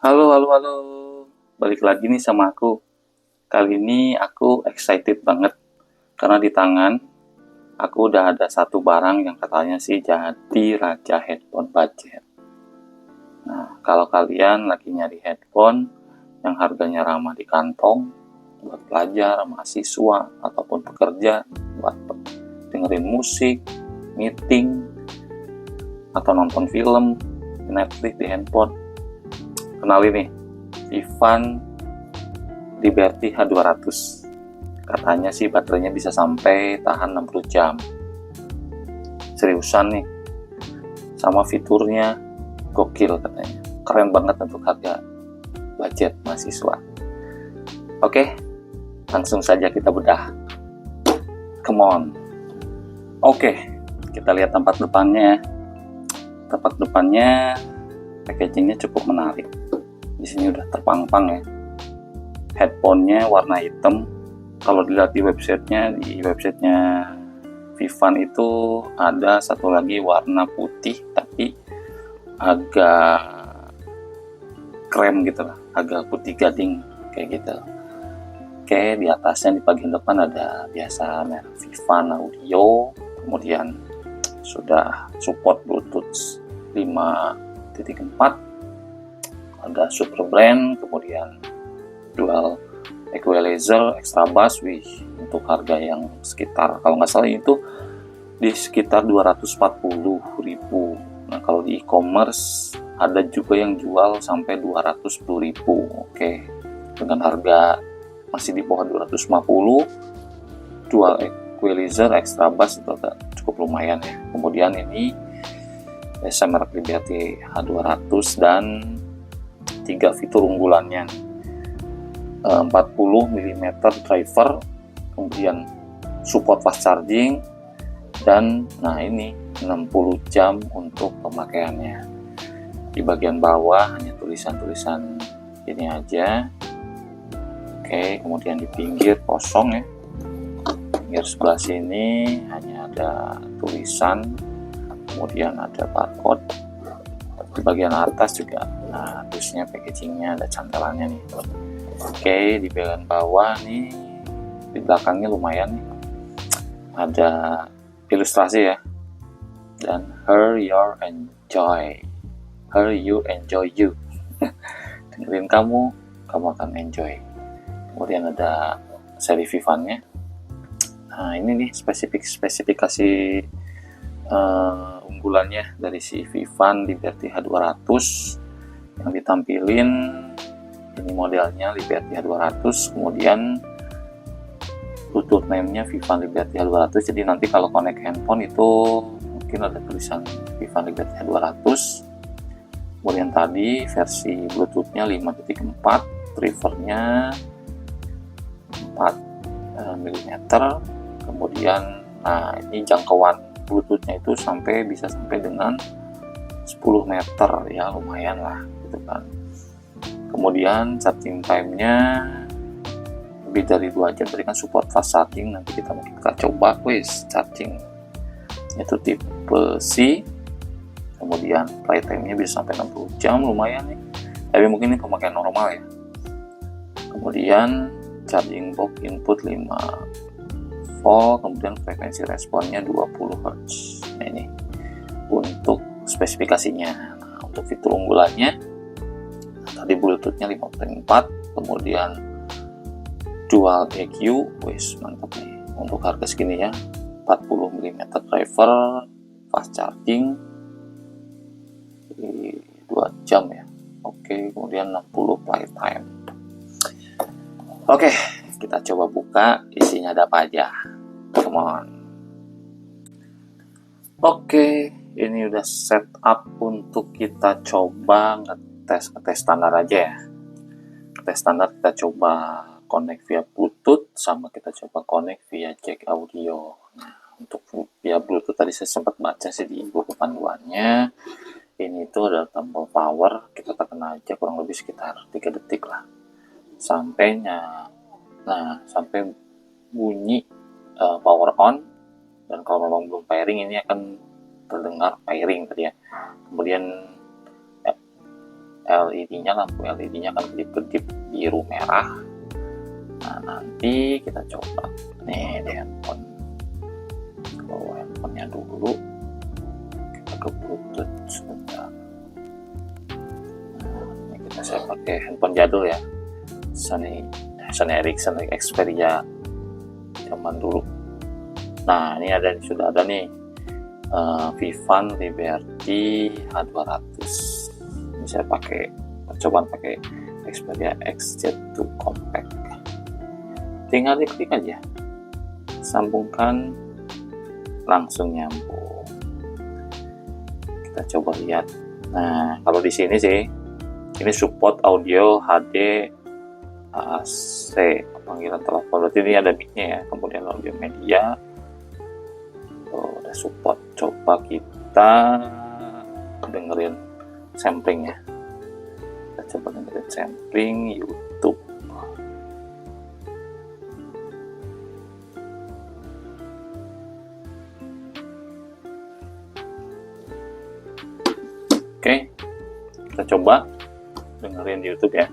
Halo, halo, halo. Balik lagi nih sama aku. Kali ini aku excited banget karena di tangan aku udah ada satu barang yang katanya sih jadi raja headphone budget. Nah, kalau kalian lagi nyari headphone yang harganya ramah di kantong buat pelajar, mahasiswa, ataupun pekerja buat dengerin musik, meeting, atau nonton film, Netflix di handphone, kenalin nih, Vivan Liberty H200. Katanya sih baterainya bisa sampai tahan 60 jam. Seriusan nih. Sama fiturnya gokil katanya. Keren banget untuk harga budget mahasiswa. Oke, langsung saja kita bedah. Come on. Oke, kita lihat tempat depannya. Tempat depannya packagingnya cukup menarik. Di sini udah terpang-pang ya. Headphone-nya warna hitam. Kalau dilihat di websitenya Vivan itu ada satu lagi warna putih tapi agak krem gitu lah, agak putih gading kayak gitu. Oke, di atasnya di bagian depan ada biasa merek Vivan Audio, kemudian sudah support Bluetooth 5.4, ada super brand, kemudian dual equalizer, extra bass, untuk harga yang sekitar, kalau nggak salah itu di sekitar 240.000. Nah, kalau di e-commerce ada juga yang jual sampai 210.000. Oke, dengan harga masih di bawah 250, dual equalizer, extra bass itu agak cukup lumayan ya. Kemudian ini biasa merek Liberty H200 dan 3 fitur unggulannya, 40 mm driver, kemudian support fast charging, dan nah ini 60 jam untuk pemakaiannya. Di bagian bawah hanya tulisan-tulisan ini aja. Oke, kemudian di pinggir kosong ya. Pinggir sebelah sini hanya ada tulisan, kemudian ada barcode. Di bagian atas juga, nah terusnya packagingnya ada cantelannya nih. Oke, di bagian bawah nih, di belakangnya lumayan nih, ada ilustrasi ya, dan Hear Your Enjoy, Hear You Enjoy You. Dengerin kamu akan enjoy. Kemudian ada seri Vivan-nya. Nah ini nih spesifikasi unggulannya dari si Vivan Liberty H200 yang ditampilin. Ini modelnya Liberty H200, kemudian Bluetooth name-nya Vivan Liberty H200. Jadi nanti kalau connect handphone itu mungkin ada tulisan Vivan Liberty H200. Kemudian tadi versi Bluetooth-nya 5.4, drivernya 4 mm. Kemudian nah ini jangkauan Bluetooth-nya itu bisa sampai dengan 10 meter ya, lumayan lah gitu kan. Kemudian charging time-nya lebih dari 2 jam. Tadi kan support fast charging, nanti kita coba charging itu tipe C. Kemudian play time-nya bisa sampai 60 jam, lumayan nih, tapi mungkin ini pemakaian normal ya. Kemudian charging box input 5 volt, kemudian frekuensi responnya 20 Hz. Nah ini untuk spesifikasinya. Nah, untuk fitur unggulannya tadi Bluetooth-nya 5.4, kemudian dual EQ, mantap nih untuk harga segini ya. 40 mm driver, fast charging 2 jam ya. Oke, kemudian 60 playtime. Oke, kita coba buka isinya ada apa aja. Come on. Oke, ini udah setup untuk kita coba ngetes standar aja ya. Tes standar kita coba connect via Bluetooth, sama kita coba connect via jack audio. Nah, untuk via Bluetooth tadi saya sempat baca sih di buku panduannya. Ini tuh ada tombol power, kita tekan aja kurang lebih sekitar 3 detik lah. Sampai bunyi power on, dan kalau memang belum pairing ini akan terdengar pairing tadi ya. Kemudian LED-nya, lampu LED-nya kan kedip-kedip biru merah. Nah, nanti kita coba nih di handphone. Kalau handphonenya dulu kita ke Bluetooth sebentar. Nah, ini saya pakai handphone jadul ya, Sony Ericsson Xperia zaman dulu. Nah, ini sudah ada nih Vivan Liberty H200. Ini saya percobaan pakai Xperia XZ2 Compact. Tinggal diklik aja, sambungkan, langsung nyambung. Kita coba lihat. Nah, kalau di sini sih ini support audio HD AC, panggilan telepon. Berarti ini ada mic-nya ya, kemudian audio media. Ada support. Coba kita dengerin sampling ya. Kita coba dengerin sampling YouTube. Oke, kita coba dengerin di YouTube ya.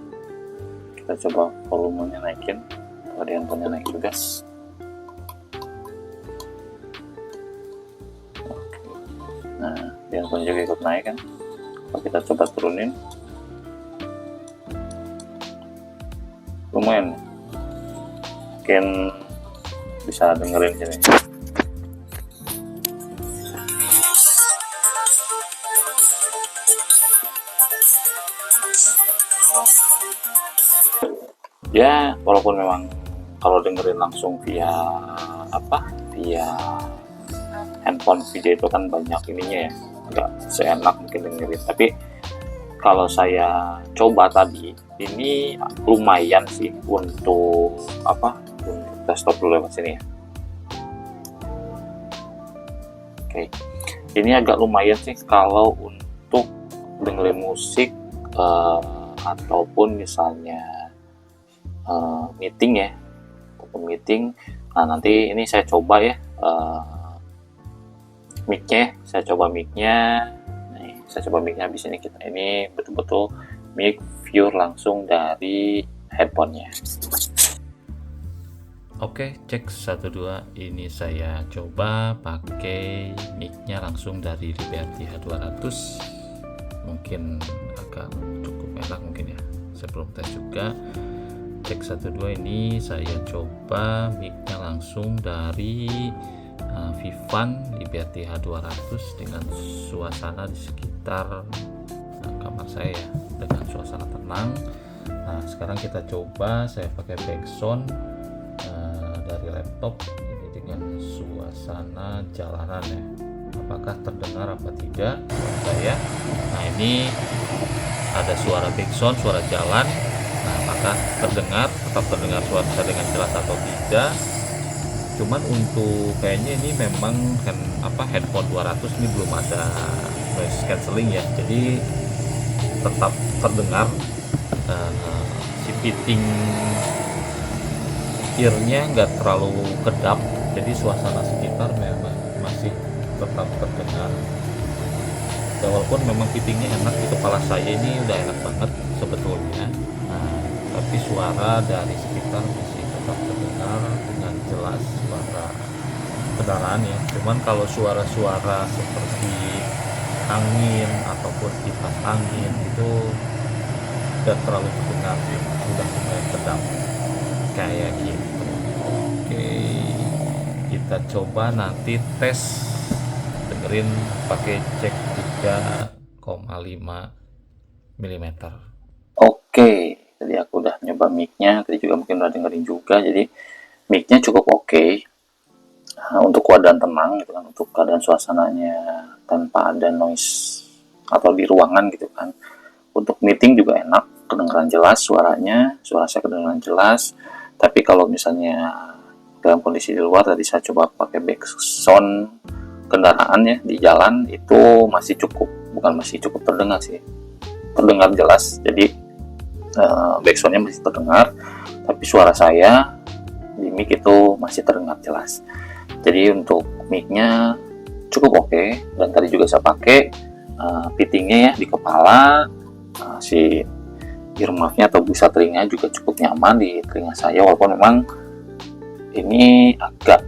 Kita coba volumenya naikin. Kalau di handphonenya naik juga. Nah, di handphone juga ikut naik kan. Kalau kita coba turunin, lumayan, mungkin bisa dengerin sini. Ya, walaupun memang kalau dengerin langsung via handphone video itu kan banyak ininya ya, nggak seenak mungkin dengerin. Tapi kalau saya coba tadi, ini lumayan sih untuk kita stop dulu lewat sini ya. Oke, ini agak lumayan sih kalau untuk dengerin musik ataupun misalnya meeting ya, ataupun meeting. Nah, nanti ini saya coba ya mic-nya. Saya coba mic-nya. Nih, saya coba mic-nya habis ini. Kita ini betul-betul mic pure langsung dari headphone-nya. Oke, cek 1 2. Ini saya coba pakai mic-nya langsung dari Liberty H200. Mungkin agak cukup enak mungkin ya. Saya belum tes juga. Cek 1 2. Ini saya coba mic-nya langsung dari Vivan Liberty H200 dengan suasana di sekitar kamar saya ya, dengan suasana tenang. Nah, sekarang kita coba saya pakai backsound dari laptop ini dengan suasana jalanan ya. Apakah terdengar apa tidak buat saya? Nah, ini ada suara backsound, suara jalan. Nah, apakah tetap terdengar suara saya dengan jelas atau tidak? Cuman untuk kayaknya ini memang headphone 200 ini belum ada noise cancelling ya, jadi tetap terdengar si fitting earnya nggak terlalu kedap, jadi suasana sekitar memang masih tetap terdengar. Ya, walaupun memang fittingnya enak di kepala saya ini udah enak banget sebetulnya. Nah, tapi suara dari sekitar masih tetap terdengar dengan jelas, suara kendaraan ya. Cuman kalau suara-suara seperti angin ataupun kipas angin itu udah terlalu terdengar sih, udah mulai kedap kayak gitu. Oke, kita coba nanti tes dengerin pakai cek 3,5 mm. Oke, tadi aku udah nyoba mic-nya, tadi juga mungkin udah dengerin juga. Jadi mic-nya cukup oke. Untuk keadaan tenang gitu kan, untuk keadaan suasananya tanpa ada noise atau di ruangan gitu kan. Untuk meeting juga enak, kedengaran jelas suaranya, suara saya kedengaran jelas. Tapi kalau misalnya dalam kondisi di luar, tadi saya coba pakai backsound kendaraan ya di jalan, itu masih cukup, bukan masih cukup terdengar sih, terdengar jelas. Jadi backsoundnya masih terdengar, tapi suara saya di mic itu masih terdengar jelas. Jadi untuk mic-nya cukup oke. Dan tadi juga saya pakai fittingnya ya di kepala, Si earmuffnya atau busa telinga juga cukup nyaman di telinga saya, walaupun memang ini agak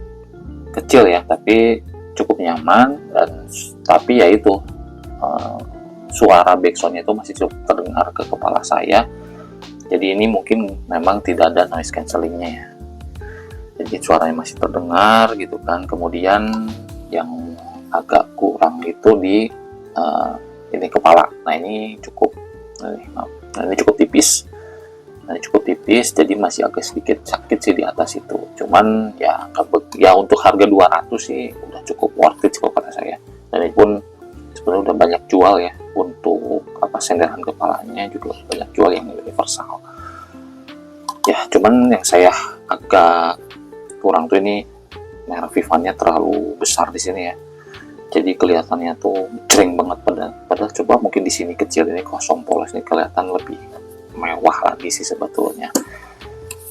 kecil ya, tapi cukup nyaman. Dan tapi ya itu, suara backsoundnya itu masih cukup terdengar ke kepala saya. Jadi ini mungkin memang tidak ada noise cancellingnya ya, jadi suaranya masih terdengar gitu kan. Kemudian yang agak kurang itu di ini kepala. Nah ini cukup, ini cukup tipis. Jadi masih agak sedikit sakit sih di atas itu. Cuman ya untuk harga 200 sih udah cukup worth it kalau kata saya. Dan ini pun sebenarnya udah banyak jual ya, untuk senderan kepalanya juga banyak jual yang universal. Ya cuman yang saya agak kurang tuh ini merek Vivan-nya terlalu besar di sini ya. Jadi kelihatannya tuh jreng banget, padahal coba mungkin di sini kecil, ini kosong polos, ini kelihatan lebih mewah lagi sih sebetulnya.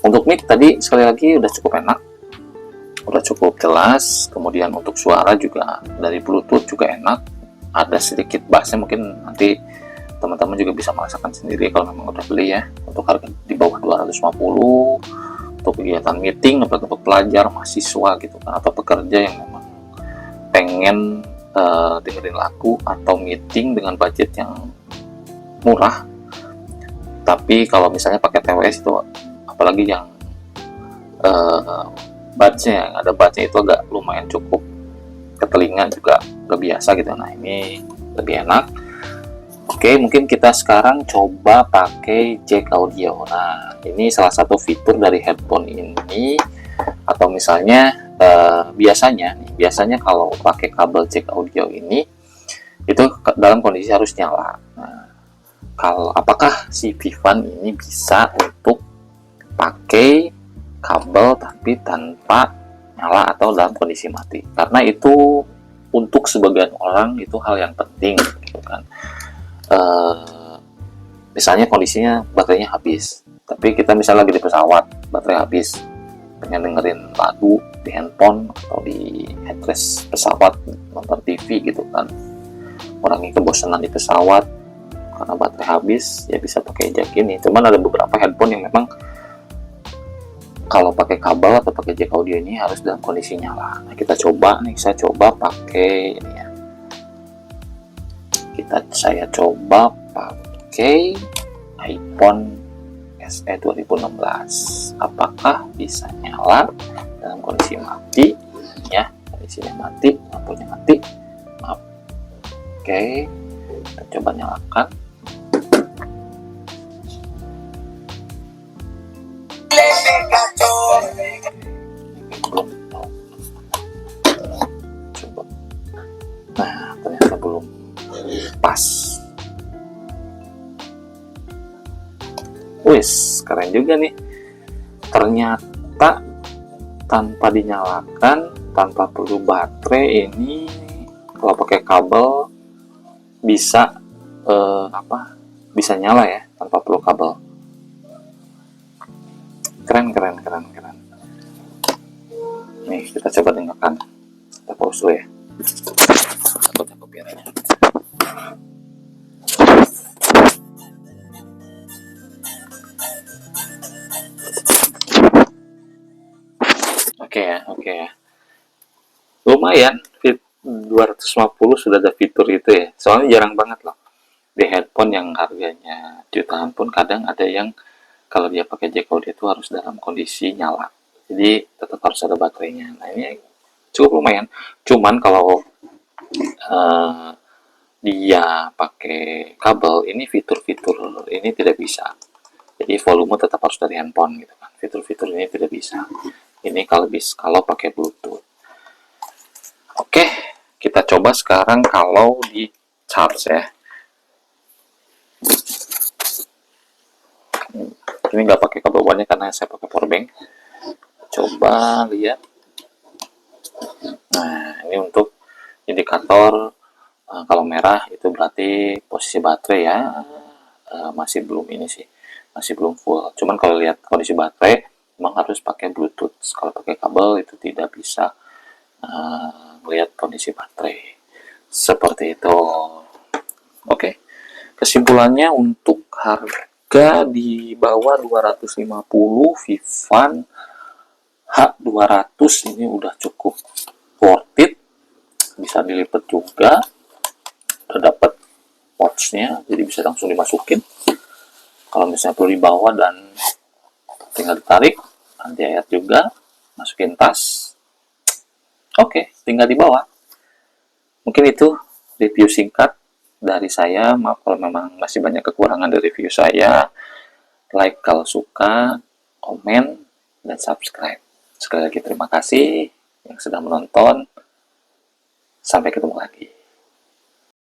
Untuk mic tadi sekali lagi udah cukup enak, udah cukup jelas. Kemudian untuk suara juga dari Bluetooth juga enak, ada sedikit bassnya, mungkin nanti teman-teman juga bisa merasakan sendiri kalau memang udah beli ya. Untuk harga di bawah 250 untuk kegiatan meeting, untuk pelajar, mahasiswa gitu kan, atau pekerja yang memang pengen dengerin lagu atau meeting dengan budget yang murah. Tapi kalau misalnya pakai TWS itu, apalagi yang budgetnya, ada budgetnya itu agak lumayan cukup ke telinga juga gak biasa gitu. Nah ini lebih enak. Oke, mungkin kita sekarang coba pakai jack audio. Nah ini salah satu fitur dari headphone ini. Atau misalnya biasanya kalau pakai kabel jack audio ini itu dalam kondisi harus nyala. Nah, apakah si Vivan ini bisa untuk pakai kabel tapi tanpa nyala atau dalam kondisi mati? Karena itu untuk sebagian orang itu hal yang penting gitu kan. Misalnya kondisinya baterainya habis, tapi kita misalnya lagi di pesawat, baterai habis, pengen dengerin lagu di handphone atau di headrest pesawat, nonton TV gitu kan, kurangi kebosanan di pesawat karena baterai habis, ya bisa pakai jack ini. Cuman ada beberapa headphone yang memang kalau pakai kabel atau pakai jack audio ini harus dalam kondisi nyala. Nah kita coba nih, saya coba pakai ini ya, saya coba pakai iPhone SE 2016. Apakah bisa nyala dalam kondisi mati ya? Kondisinya mati, lampunya mati. Maaf. Oke, kita coba nyalakan. Belum tahu. Coba. Nah, ternyata belum pas. Wis, keren juga nih. Ternyata tanpa dinyalakan, tanpa perlu baterai, ini kalau pakai kabel bisa bisa nyala ya tanpa perlu kabel. Keren. Nih kita coba dengarkan. Kita pause dulu ya. Takutnya kopiannya. Oke ya. Lumayan, 250 sudah ada fitur itu ya. Soalnya jarang banget loh. Di headphone yang harganya jutaan pun kadang ada yang kalau dia pakai jack audio itu harus dalam kondisi nyala. Jadi tetap harus ada baterainya. Nah ini cukup lumayan. Cuman kalau dia pakai kabel, ini fitur-fitur ini tidak bisa. Jadi volume tetap harus dari handphone gitu kan. Fitur-fitur ini tidak bisa. Ini kalau pakai Bluetooth. Oke, kita coba sekarang kalau di charge ya. Ini nggak pakai kabel banyak karena saya pakai powerbank. Coba lihat. Nah, ini untuk indikator kalau merah itu berarti posisi baterai ya. Masih belum ini sih, masih belum full. Cuman kalau lihat kondisi baterai memang harus pakai Bluetooth. Kalau pakai kabel itu tidak bisa melihat kondisi baterai seperti itu. Oke, kesimpulannya untuk harga di bawah 250 Vivan H200 ini udah cukup worth it, bisa dilipat juga, udah dapat pouchnya jadi bisa langsung dimasukin. Kalau misalnya perlu dibawa dan tinggal ditarik, nanti ayat juga, masukin tas, oke, tinggal dibawa. Mungkin itu review singkat dari saya. Maaf kalau memang masih banyak kekurangan dari review saya. Like kalau suka, komen, dan subscribe. Sekali lagi terima kasih yang sudah menonton. Sampai ketemu lagi.